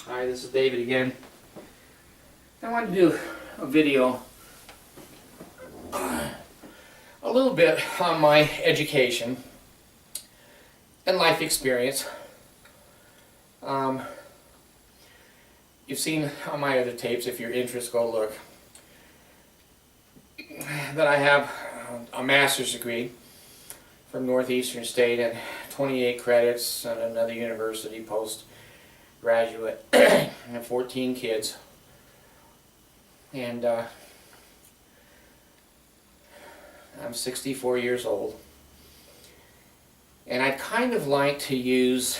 Hi, this is David again. I wanted to do a video a little bit on my education and life experience. You've seen on my other tapes, if you're interested, go look, that I have a master's degree from Northeastern State and 28 credits at another university postgraduate and 14 kids. And I'm 64 years old. And I'd kind of like to use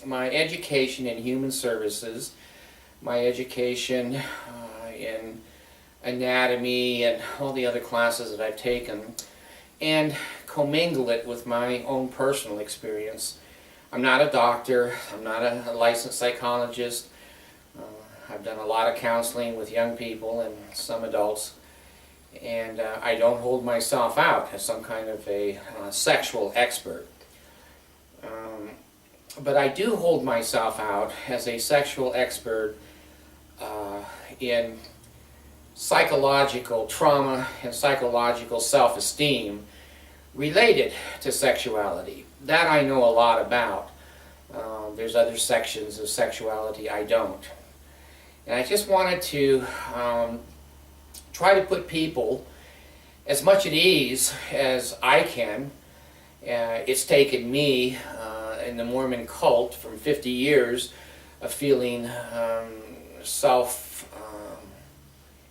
my education in human services, my education in anatomy and all the other classes that I've taken, and commingle it with my own personal experience. I'm not a doctor, I'm not a licensed psychologist. I've done a lot of counseling with young people and some adults, and I don't hold myself out as some kind of a sexual expert. But I do hold myself out as a sexual expert in psychological trauma and psychological self-esteem related to sexuality. That I know a lot about. There's other sections of sexuality I don't. And I just wanted to try to put people as much at ease as I can. It's taken me in the Mormon cult from 50 years of feeling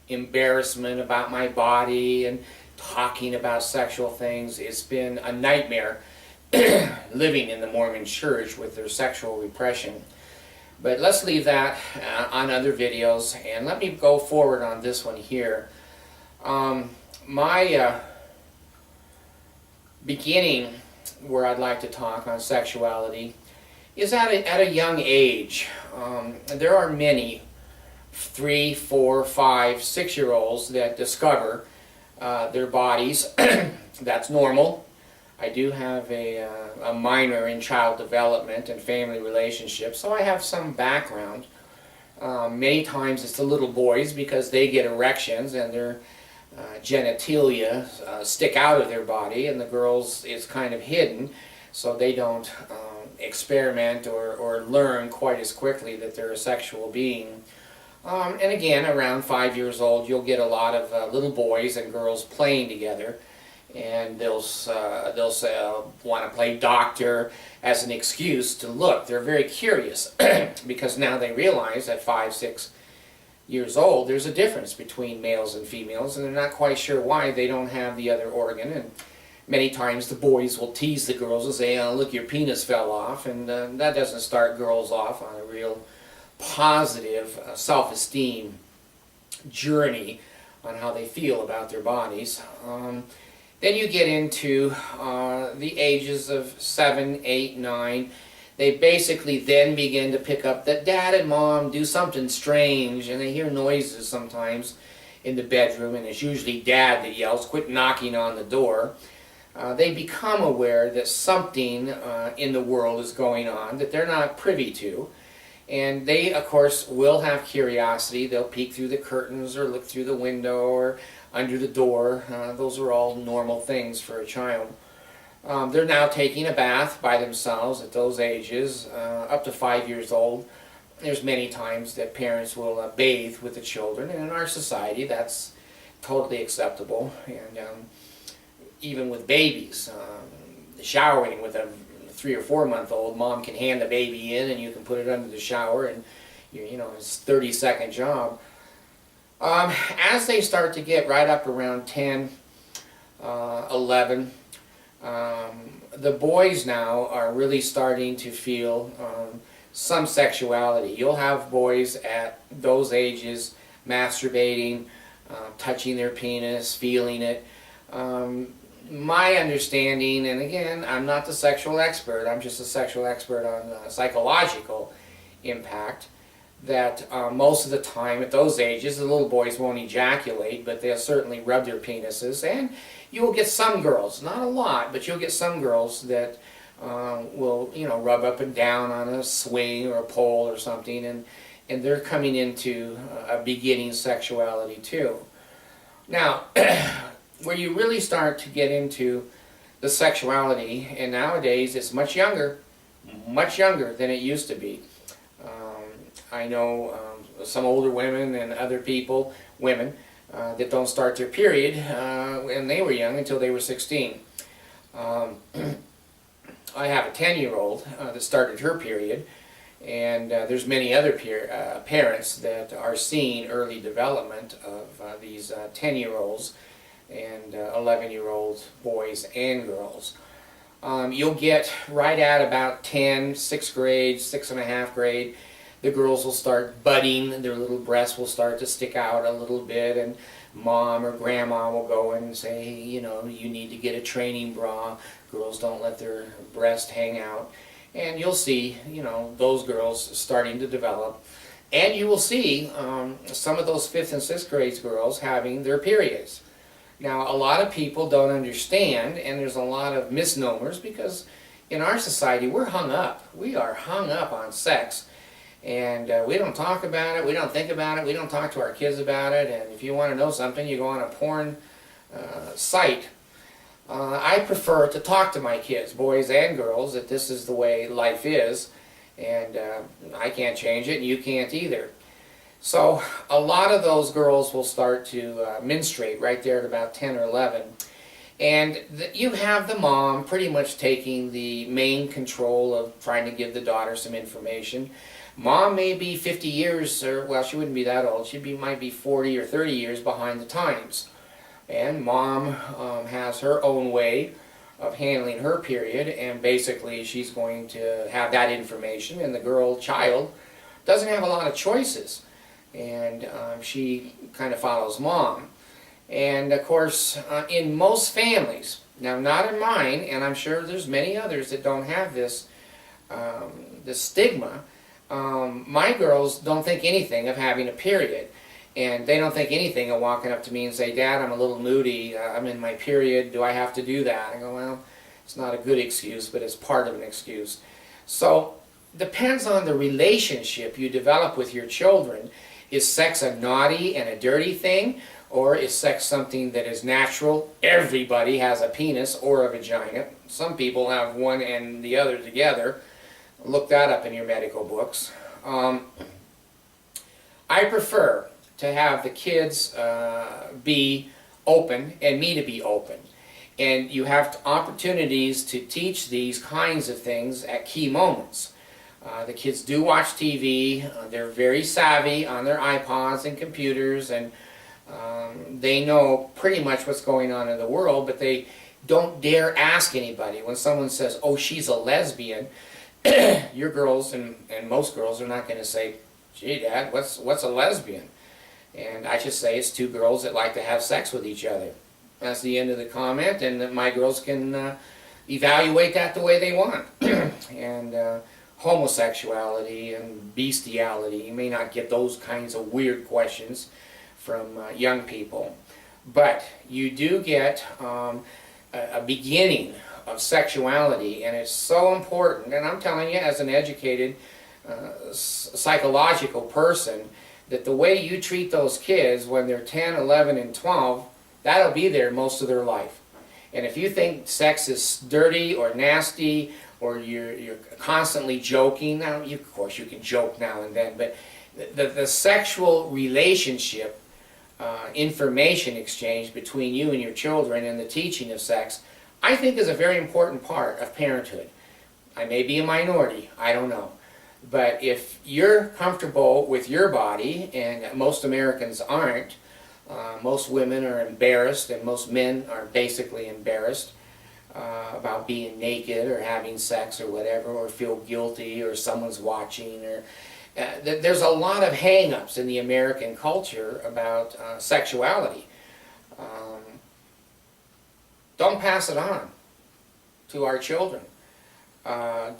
embarrassment about my body and talking about sexual things. It's been a nightmare living in the Mormon church with their sexual repression. But let's leave that on other videos, and let me go forward on this one here. My beginning where I'd like to talk on sexuality is at a young age. There are many 3, 4, 5, 6-year-olds that discover their bodies. That's normal. I do have a minor in child development and family relationships, so I have some background. Many times it's the little boys because they get erections and their genitalia stick out of their body, and the girls is kind of hidden, so they don't experiment or learn quite as quickly that they're a sexual being. And again, around 5 years old, you'll get a lot of little boys and girls playing together, and they'll want to play doctor as an excuse to look. They're very curious because now they realize at 5, 6 years old there's a difference between males and females, and they're not quite sure why they don't have the other organ. And many times the boys will tease the girls and say, "Oh, look, your penis fell off," and that doesn't start girls off on a real positive self-esteem journey on how they feel about their bodies. Then you get into the ages of 7, 8, 9. They basically then begin to pick up that dad and mom do something strange, and they hear noises sometimes in the bedroom, and it's usually dad that yells, "Quit knocking on the door." They become aware that something in the world is going on that they're not privy to. And they, of course, will have curiosity. They'll peek through the curtains or look through the window or under the door. Those are all normal things for a child. They're now taking a bath by themselves at those ages, up to 5 years old. There's many times that parents will bathe with the children, and in our society that's totally acceptable. And even with babies, showering with a 3 or 4 month old, mom can hand the baby in and you can put it under the shower, and you know, it's a 30-second job. As they start to get right up around 10, 11, the boys now are really starting to feel some sexuality. You'll have boys at those ages masturbating, touching their penis, feeling it. My understanding, and again, I'm not the sexual expert, I'm just a sexual expert on psychological impact, that most of the time at those ages the little boys won't ejaculate, but they'll certainly rub their penises. And you will get some girls, not a lot, but you'll get some girls that will, you know, rub up and down on a swing or a pole or something, and and they're coming into a beginning sexuality too. Now, where you really start to get into the sexuality, and nowadays it's much younger than it used to be. I know some older women and other people, women, that don't start their period when they were young until they were 16. I have a 10-year-old that started her period, and there's many other parents that are seeing early development of these 10-year-olds and 11-year-old boys and girls. You'll get right at about 10, 6th grade, 6.5 grade, the girls will start budding, their little breasts will start to stick out a little bit, and mom or grandma will go and say, hey, you know, you need to get a training bra. Girls don't let their breast hang out. And you'll see, you know, those girls starting to develop. And you will see some of those 5th and 6th grade girls having their periods. Now, a lot of people don't understand, and there's a lot of misnomers, because in our society we're hung up. We are hung up on sex. And we don't talk about it, we don't think about it, we don't talk to our kids about it, and if you want to know something, you go on a porn site. I prefer to talk to my kids, boys and girls, that this is the way life is, and I can't change it, and you can't either. So a lot of those girls will start to menstruate right there at about 10 or 11. And you have the mom pretty much taking the main control of trying to give the daughter some information. Mom may be 50 years, or well, she wouldn't be that old. She might be 40 or 30 years behind the times. And mom has her own way of handling her period, and basically she's going to have that information, and the child doesn't have a lot of choices. And she kind of follows mom. And of course, in most families, now not in mine, and I'm sure there's many others that don't have this, this stigma, my girls don't think anything of having a period, and they don't think anything of walking up to me and say, Dad, I'm a little moody, I'm in my period, do I have to do that? I go, well, it's not a good excuse, but it's part of an excuse. So, depends on the relationship you develop with your children. Is sex a naughty and a dirty thing, or is sex something that is natural? Everybody has a penis or a vagina. Some people have one and the other together. Look that up in your medical books. I prefer to have the kids be open and me to be open. And you have opportunities to teach these kinds of things at key moments. The kids do watch TV. They're very savvy on their iPods and computers, and they know pretty much what's going on in the world, but they don't dare ask anybody. When someone says, oh, she's a lesbian, your girls and most girls are not going to say, gee, Dad, what's a lesbian? And I just say it's two girls that like to have sex with each other. That's the end of the comment, and my girls can evaluate that the way they want. And homosexuality and bestiality, you may not get those kinds of weird questions from young people. But you do get a beginning of sexuality, and it's so important. And I'm telling you, as an educated psychological person, that the way you treat those kids when they're 10, 11, and 12, that'll be there most of their life. And if you think sex is dirty or nasty, or you're constantly joking, now of course you can joke now and then, but the sexual relationship, information exchange between you and your children, and the teaching of sex, I think is a very important part of parenthood. I may be a minority, I don't know. But if you're comfortable with your body, and most Americans aren't, most women are embarrassed, and most men are basically embarrassed about being naked or having sex or whatever, or feel guilty, or someone's watching, or there's a lot of hang-ups in the American culture about sexuality. Don't pass it on to our children.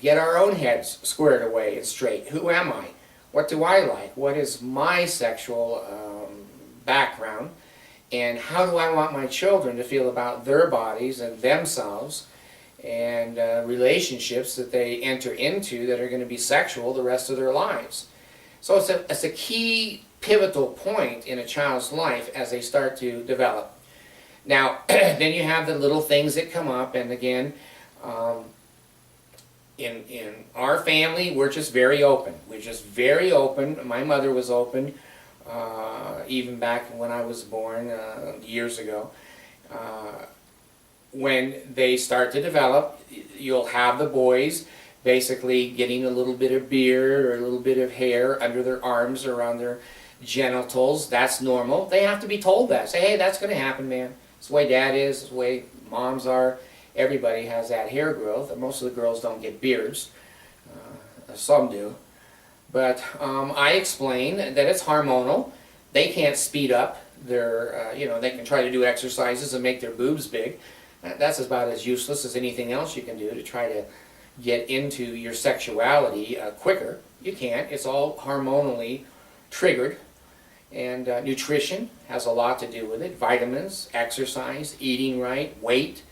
Get our own heads squared away and straight. Who am I? What do I like? What is my sexual background? And how do I want my children to feel about their bodies and themselves, and relationships that they enter into that are going to be sexual the rest of their lives? So it's a key pivotal point in a child's life as they start to develop. Now, then you have the little things that come up, and again, in our family, we're just very open. We're just very open. My mother was open, even back when I was born years ago. When they start to develop, you'll have the boys basically getting a little bit of beard or a little bit of hair under their arms or around their genitals. That's normal. They have to be told that. Say, hey, that's going to happen, man. It's the way Dad is. It's the way moms are. Everybody has that hair growth. Most of the girls don't get beards. Some do. But I explain that it's hormonal. They can't speed up their, they can try to do exercises and make their boobs big. That's about as useless as anything else you can do to try to get into your sexuality quicker. You can't. It's all hormonally triggered. And nutrition has a lot to do with it. Vitamins, exercise, eating right, weight.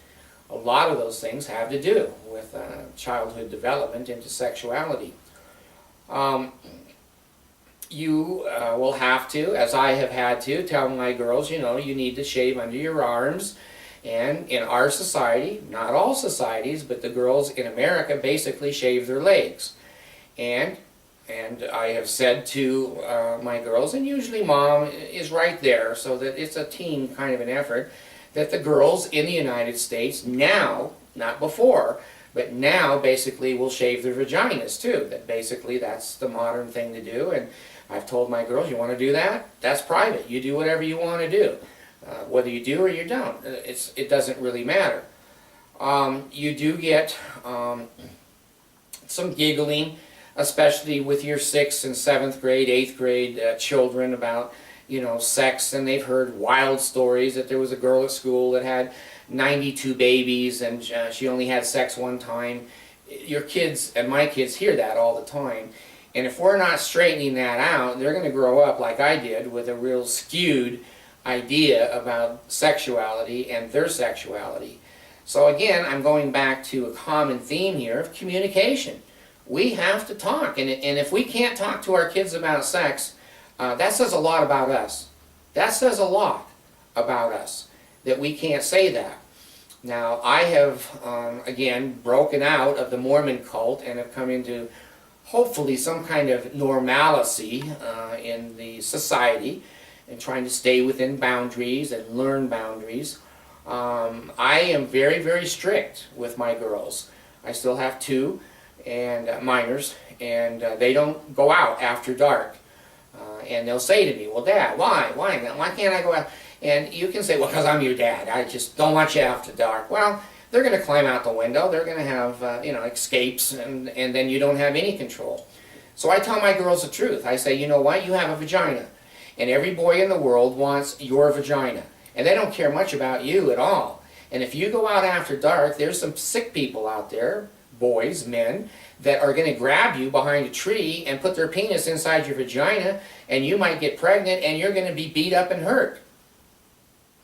A lot of those things have to do with childhood development into sexuality. You will have to, as I have had to, tell my girls, you need to shave under your arms. And in our society, not all societies, but the girls in America basically shave their legs. And I have said to my girls, and usually Mom is right there, so that it's a team kind of an effort, that the girls in the United States now, not before, but now basically will shave their vaginas too. That basically that's the modern thing to do. And I've told my girls, you want to do that? That's private. You do whatever you want to do. Whether you do or you don't, it doesn't really matter. You do get some giggling, especially with your 6th and 7th grade, 8th grade children about, sex, and they've heard wild stories that there was a girl at school that had 92 babies and she only had sex one time. Your kids and my kids hear that all the time. And if we're not straightening that out, they're going to grow up like I did with a real skewed idea about sexuality and their sexuality. So again, I'm going back to a common theme here of communication. We have to talk, and if we can't talk to our kids about sex, that says a lot about us. That says a lot about us, that we can't say that. Now, I have, again, broken out of the Mormon cult and have come into, hopefully, some kind of normalcy in the society, and trying to stay within boundaries and learn boundaries. I am very, very strict with my girls. I still have 2 and minors, and they don't go out after dark. And they'll say to me, well, Dad, why can't I go out? And you can say, well, because I'm your dad. I just don't want you after dark. Well, they're going to climb out the window. They're going to have, escapes, and then you don't have any control. So I tell my girls the truth. I say, you know what? You have a vagina. And every boy in the world wants your vagina. And they don't care much about you at all. And if you go out after dark, there's some sick people out there, boys, men, that are going to grab you behind a tree and put their penis inside your vagina, and you might get pregnant, and you're going to be beat up and hurt.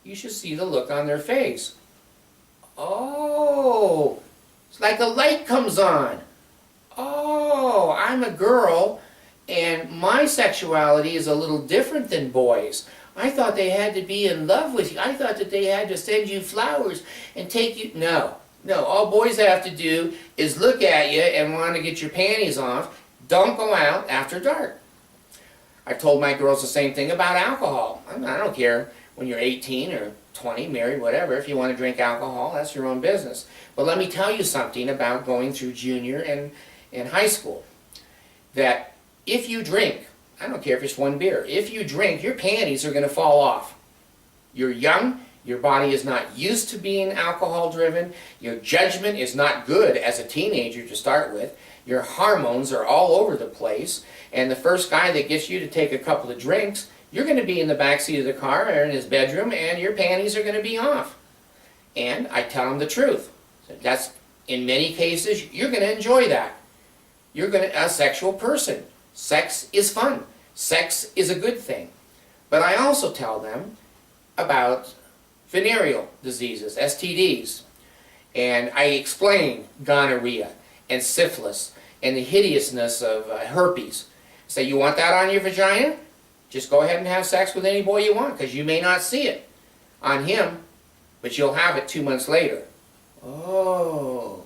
You should see the look on their face. Oh, it's like a light comes on. Oh, I'm a girl, and my sexuality is a little different than boys. I thought they had to be in love with you. I thought that they had to send you flowers and take you. No, all boys have to do is look at you and want to get your panties off. Don't go out after dark. I've told my girls the same thing about alcohol. I don't care when you're 18 or 20, married, whatever. If you want to drink alcohol, that's your own business. But let me tell you something about going through junior and high school. That if you drink, I don't care if it's 1 beer, if you drink, your panties are going to fall off. You're young, your body is not used to being alcohol driven, your judgment is not good as a teenager to start with, your hormones are all over the place, and the first guy that gets you to take a couple of drinks, you're going to be in the back seat of the car or in his bedroom, and your panties are going to be off. And I tell him the truth. That's, in many cases, you're going to enjoy that. You're a sexual person. Sex is fun. Sex is a good thing. But I also tell them about venereal diseases, STDs. And I explain gonorrhea and syphilis and the hideousness of herpes. Say, you want that on your vagina? Just go ahead and have sex with any boy you want, because you may not see it on him, but you'll have it 2 months later. Oh.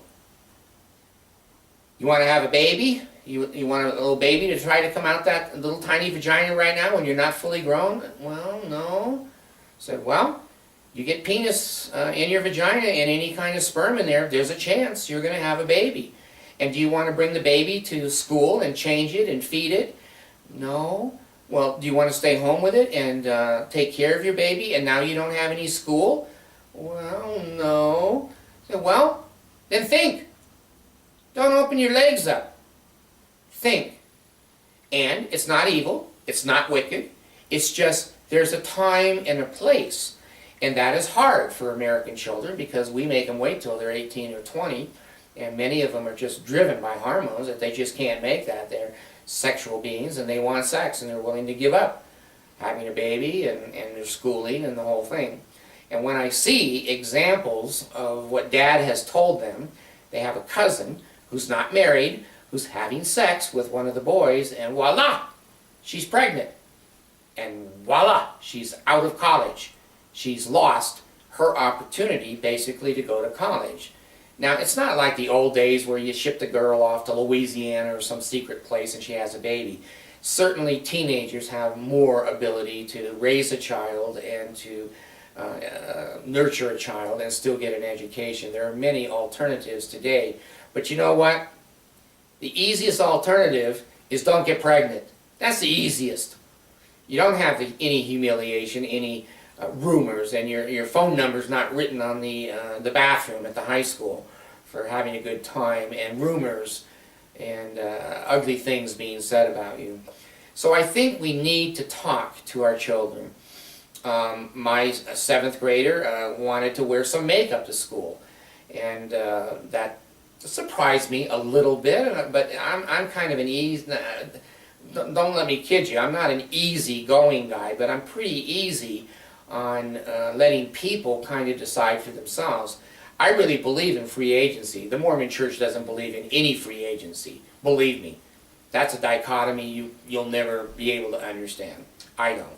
You want to have a baby? You want a little baby to try to come out that little tiny vagina right now when you're not fully grown? Well, no. Said, well, you get penis in your vagina and any kind of sperm in there, there's a chance you're going to have a baby. And do you want to bring the baby to school and change it and feed it? No. Well, do you want to stay home with it and take care of your baby and now you don't have any school? Well, no. So, well, then think. Don't open your legs up. Think. And it's not evil. It's not wicked. It's just there's a time and a place. And that is hard for American children because we make them wait till they're 18 or 20. And many of them are just driven by hormones that they just can't make that. They're sexual beings and they want sex and they're willing to give up having a baby and their schooling and the whole thing. And when I see examples of what Dad has told them, they have a cousin who's not married, who's having sex with one of the boys, and voila, she's pregnant. And voila, she's out of college. She's lost her opportunity basically to go to college. Now, it's not like the old days where you shipped a girl off to Louisiana or some secret place and she has a baby. Certainly teenagers have more ability to raise a child and to nurture a child and still get an education. There are many alternatives today. But you know what? The easiest alternative is don't get pregnant. That's the easiest. You don't have any humiliation, any rumors, and your phone number's not written on the bathroom at the high school for having a good time, and rumors and ugly things being said about you. So I think we need to talk to our children. My 7th grader wanted to wear some makeup to school, and that surprised me a little bit, but I'm kind of an easy, don't let me kid you, I'm not an easy-going guy, but I'm pretty easy on letting people kind of decide for themselves. I really believe in free agency. The Mormon Church doesn't believe in any free agency. Believe me. That's a dichotomy you'll never be able to understand. I don't.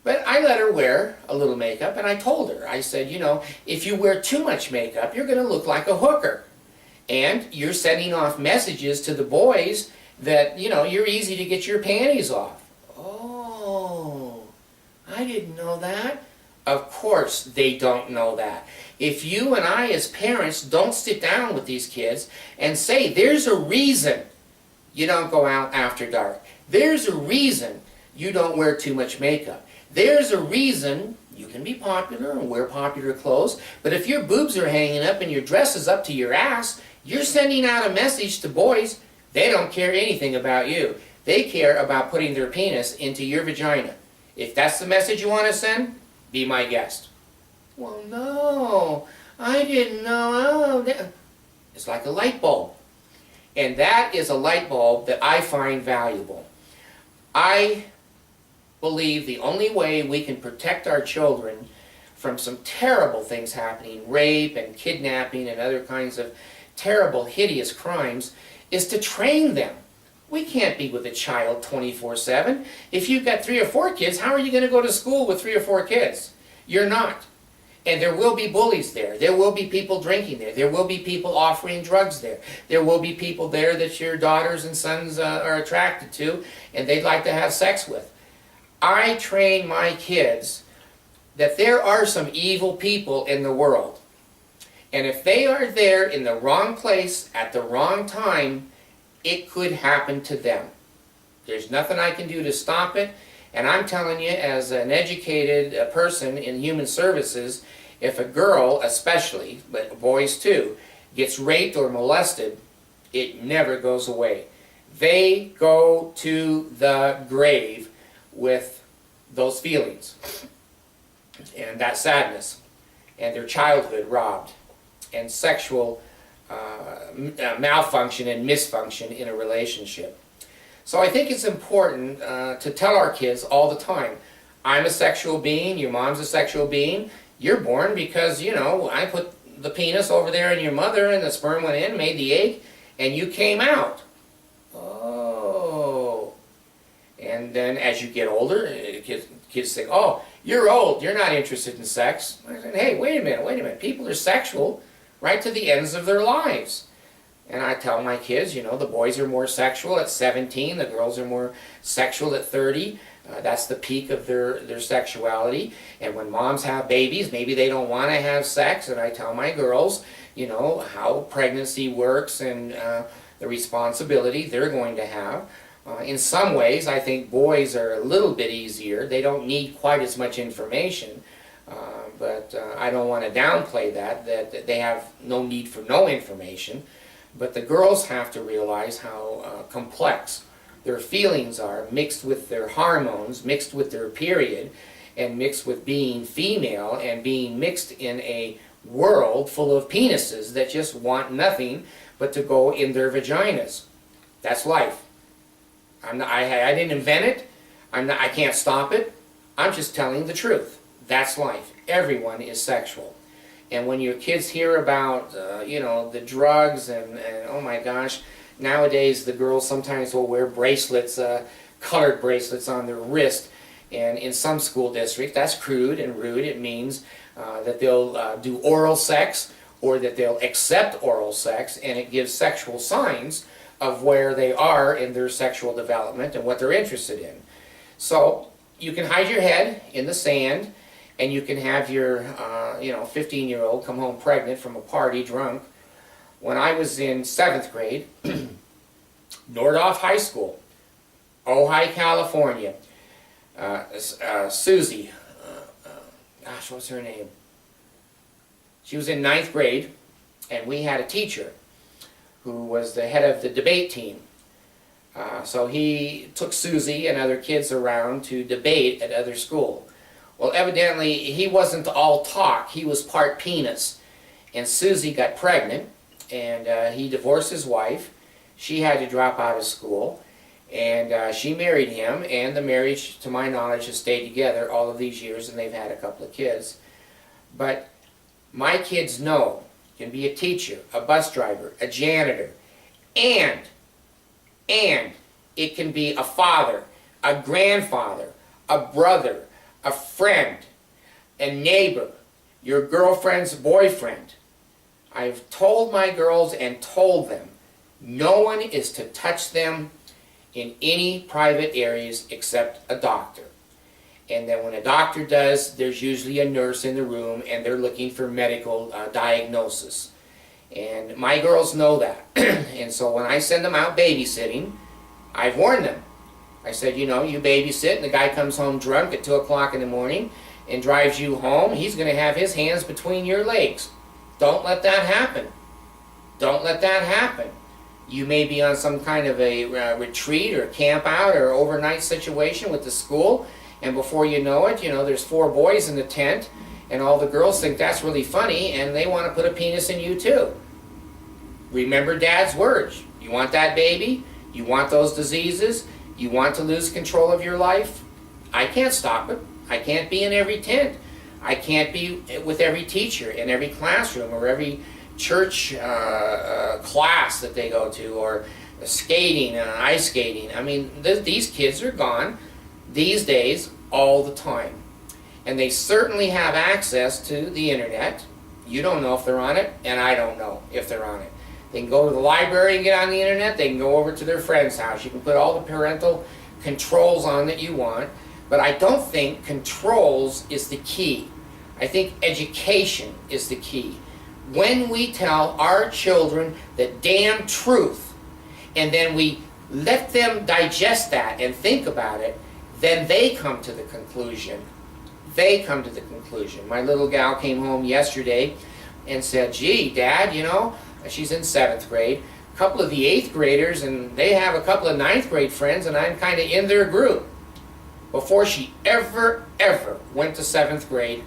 But I let her wear a little makeup, and I told her, I said, you know, if you wear too much makeup, you're going to look like a hooker. And you're sending off messages to the boys that, you know, you're easy to get your panties off. Oh, I didn't know that. Of course they don't know that. If you and I as parents don't sit down with these kids and say, there's a reason you don't go out after dark. There's a reason you don't wear too much makeup. There's a reason you can be popular and wear popular clothes, but if your boobs are hanging up and your dress is up to your ass, you're sending out a message to boys. They don't care anything about you. They care about putting their penis into your vagina. If that's the message you want to send, be my guest. Well, no, I didn't know. Oh, it's like a light bulb. And that is a light bulb that I find valuable. I believe the only way we can protect our children from some terrible things happening, rape and kidnapping and other kinds of terrible, hideous crimes, is to train them. We can't be with a child 24/7. If you've got 3 or 4 kids, how are you going to go to school with 3 or 4 kids? You're not. And there will be bullies there. There will be people drinking there. There will be people offering drugs there. There will be people there that your daughters and sons are attracted to and they'd like to have sex with. I train my kids that there are some evil people in the world. And if they are there in the wrong place at the wrong time, it could happen to them. There's nothing I can do to stop it. And I'm telling you, as an educated person in human services, if a girl especially, but boys too, gets raped or molested, it never goes away. They go to the grave with those feelings and that sadness and their childhood robbed and sexual malfunction and misfunction in a relationship. So I think it's important to tell our kids all the time, I'm a sexual being, your mom's a sexual being, you're born because, you know, I put the penis over there in your mother and the sperm went in, made the egg, and you came out. Oh, And then as you get older, kids say, oh, you're old, you're not interested in sex. I said, hey, wait a minute. People are sexual right to the ends of their lives. And I tell my kids, you know, the boys are more sexual at 17, the girls are more sexual at 30. That's the peak of their sexuality. And when moms have babies, maybe they don't want to have sex, and I tell my girls, you know, how pregnancy works and the responsibility they're going to have. In some ways, I think boys are a little bit easier. They don't need quite as much information, but I don't want to downplay that they have no need for no information. But the girls have to realize how complex their feelings are, mixed with their hormones, mixed with their period, and mixed with being female, and being mixed in a world full of penises that just want nothing but to go in their vaginas. That's life. I didn't invent it. I can't stop it. I'm just telling the truth. That's life. Everyone is sexual. And when your kids hear about, you know, the drugs and oh my gosh, nowadays the girls sometimes will wear bracelets, colored bracelets on their wrist. And in some school districts, that's crude and rude. It means that they'll do oral sex, or that they'll accept oral sex, and it gives sexual signs of where they are in their sexual development and what they're interested in. So you can hide your head in the sand, and you can have your, you know, 15-year-old come home pregnant from a party drunk. When I was in 7th grade, Nordhoff High School, Ojai, California, Susie, gosh, what's her name? She was in 9th grade, and we had a teacher who was the head of the debate team. So he took Susie and other kids around to debate at other school. Well, evidently, he wasn't all talk. He was part penis. And Susie got pregnant, and he divorced his wife. She had to drop out of school, and she married him, and the marriage, to my knowledge, has stayed together all of these years, and they've had a couple of kids. But my kids know you can be a teacher, a bus driver, a janitor, and it can be a father, a grandfather, a brother, a friend, a neighbor, your girlfriend's boyfriend. I've told my girls and told them, no one is to touch them in any private areas except a doctor. And then when a doctor does, there's usually a nurse in the room, and they're looking for medical diagnosis. And my girls know that. And so when I send them out babysitting, I've warned them. I said, you know, you babysit, and the guy comes home drunk at 2 o'clock in the morning and drives you home, he's going to have his hands between your legs. Don't let that happen. Don't let that happen. You may be on some kind of a retreat or camp out or overnight situation with the school, and before you know it, you know, there's 4 boys in the tent, and all the girls think that's really funny, and they want to put a penis in you too. Remember Dad's words. You want that baby? You want those diseases? You want to lose control of your life? I can't stop it. I can't be in every tent. I can't be with every teacher in every classroom or every church class that they go to, or skating, ice skating. I mean, these kids are gone these days all the time. And they certainly have access to the internet. You don't know if they're on it, and I don't know if they're on it. They can go to the library and get on the internet. They can go over to their friend's house. You can put all the parental controls on that you want. But I don't think controls is the key. I think education is the key. When we tell our children the damn truth, and then we let them digest that and think about it, then they come to the conclusion. They come to the conclusion. My little gal came home yesterday and said, gee, Dad, you know, she's in 7th grade, a couple of the 8th graders, and they have a couple of 9th grade friends, and I'm kind of in their group. Before she ever went to 7th grade,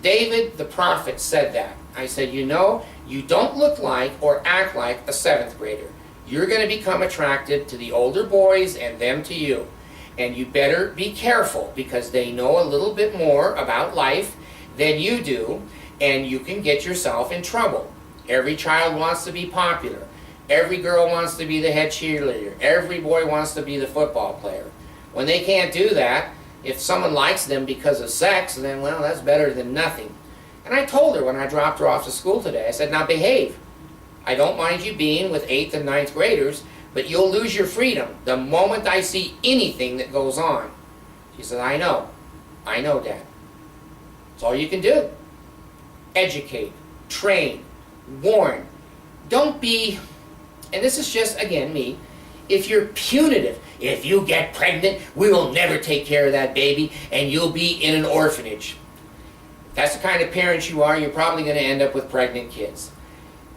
David the prophet said that. I said, you know, you don't look like or act like a 7th grader. You're going to become attracted to the older boys and them to you. And you better be careful, because they know a little bit more about life than you do, and you can get yourself in trouble. Every child wants to be popular. Every girl wants to be the head cheerleader. Every boy wants to be the football player. When they can't do that, if someone likes them because of sex, then, well, that's better than nothing. And I told her when I dropped her off to school today, I said, now behave. I don't mind you being with 8th and 9th graders, but you'll lose your freedom the moment I see anything that goes on. She said, I know, Dad. That's all you can do. Educate, train, warn. Don't be, and this is just, again, me, if you're punitive, if you get pregnant, we will never take care of that baby, and you'll be in an orphanage. If that's the kind of parent you are, you're probably going to end up with pregnant kids.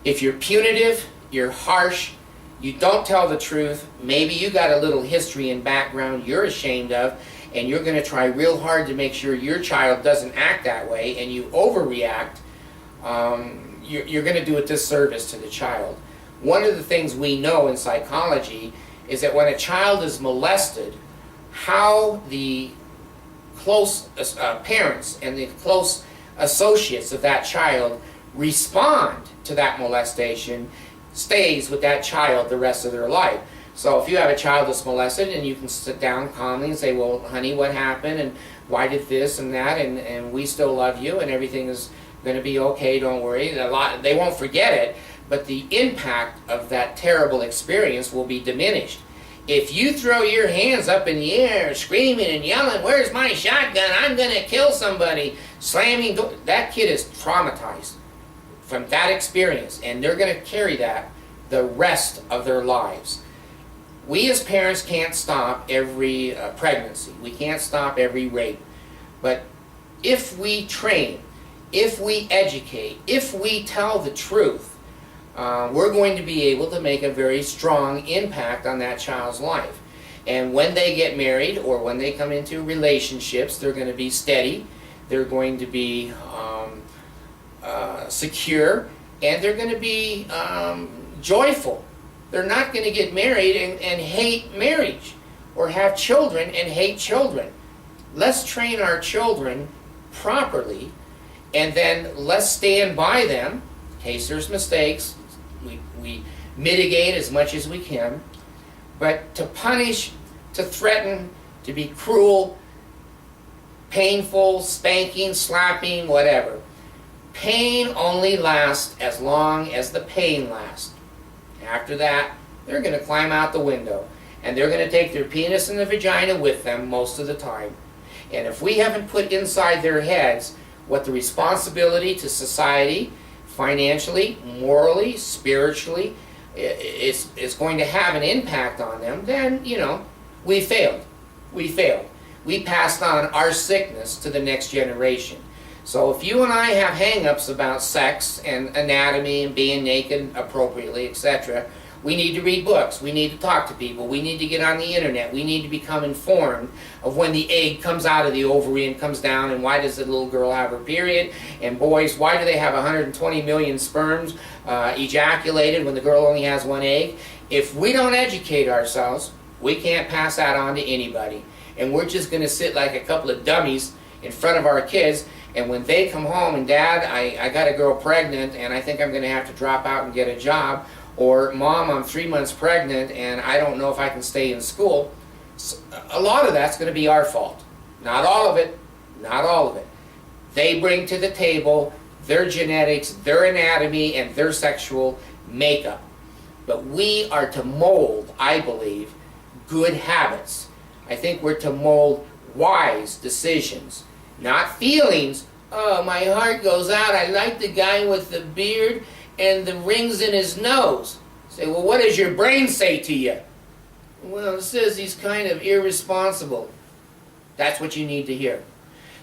If you're punitive, you're harsh, you don't tell the truth, maybe you got a little history and background you're ashamed of, and you're going to try real hard to make sure your child doesn't act that way, and you overreact, you're going to do a disservice to the child. One of the things we know in psychology is that when a child is molested, how the close parents and the close associates of that child respond to that molestation stays with that child the rest of their life. So if you have a child that's molested, and you can sit down calmly and say, well, honey, what happened, and why did this and that, and we still love you, and everything is going to be okay, don't worry. They won't forget it, but the impact of that terrible experience will be diminished. If you throw your hands up in the air, screaming and yelling, where's my shotgun, I'm going to kill somebody, slamming doors, that kid is traumatized from that experience, and they're going to carry that the rest of their lives. We as parents can't stop every pregnancy. We can't stop every rape. But if we train, if we educate, if we tell the truth, we're going to be able to make a very strong impact on that child's life. And when they get married or when they come into relationships, they're going to be steady, they're going to be secure, and they're going to be joyful. They're not going to get married and hate marriage, or have children and hate children. Let's train our children properly, and then let's stand by them in case there's mistakes. We mitigate as much as we can. But to punish, to threaten, to be cruel, painful, spanking, slapping, whatever. Pain only lasts as long as the pain lasts. After that, they're going to climb out the window, and they're going to take their penis and the vagina with them most of the time. And if we haven't put inside their heads what the responsibility to society, financially, morally, spiritually, is going to have an impact on them, then, we failed. We failed. We passed on our sickness to the next generation. So if you and I have hang-ups about sex and anatomy and being naked appropriately, etc., we need to read books, we need to talk to people, we need to get on the internet, we need to become informed of when the egg comes out of the ovary and comes down, and why does the little girl have her period, and boys, why do they have 120 million sperms ejaculated when the girl only has one egg? If we don't educate ourselves, we can't pass that on to anybody. And we're just going to sit like a couple of dummies in front of our kids, and when they come home and, Dad, I got a girl pregnant and I think I'm going to have to drop out and get a job, or Mom, I'm 3 months pregnant and I don't know if I can stay in school, a lot of that's going to be our fault. Not all of it, not all of it. They bring to the table their genetics, their anatomy, and their sexual makeup. But we are to mold, I believe, good habits. I think we're to mold wise decisions, not feelings. Oh, my heart goes out. I like the guy with the beard and the rings in his nose. Say, well, what does your brain say to you? Well, it says he's kind of irresponsible. That's what you need to hear.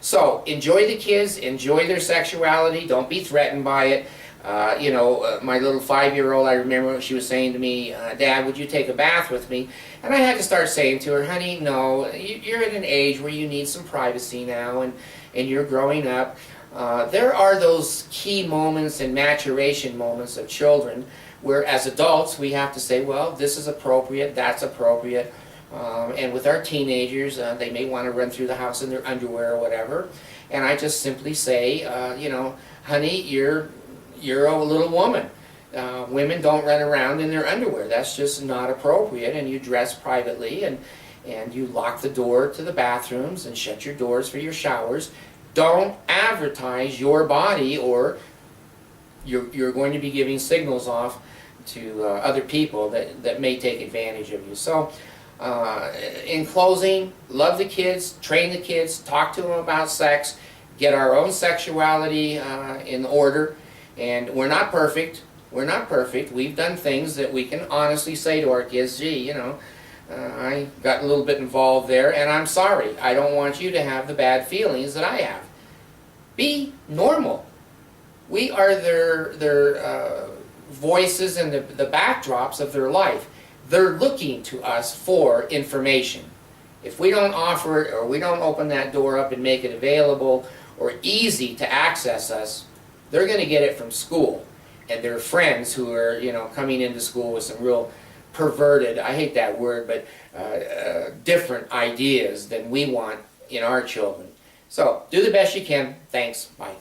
So, enjoy the kids, enjoy their sexuality, don't be threatened by it. My little 5-year-old, I remember she was saying to me, Dad, would you take a bath with me? And I had to start saying to her, honey, no, you're at an age where you need some privacy now, and you're growing up. There are those key moments and maturation moments of children where, as adults, we have to say, well, this is appropriate, that's appropriate. And with our teenagers, they may want to run through the house in their underwear or whatever. And I just simply say, honey, you're a little woman. Women don't run around in their underwear. That's just not appropriate, and you dress privately, and and you lock the door to the bathrooms and shut your doors for your showers. Don't advertise your body, or you're going to be giving signals off to other people that may take advantage of you. So in closing, love the kids, train the kids, talk to them about sex, get our own sexuality in order. And we're not perfect. We're not perfect. We've done things that we can honestly say to our kids, gee, you know, I got a little bit involved there, and I'm sorry. I don't want you to have the bad feelings that I have. Be normal. We are their voices and the backdrops of their life. They're looking to us for information. If we don't offer it, or we don't open that door up and make it available or easy to access us, they're going to get it from school and their friends who are, you know, coming into school with some real perverted, I hate that word, but different ideas than we want in our children. So do the best you can. Thanks. Bye.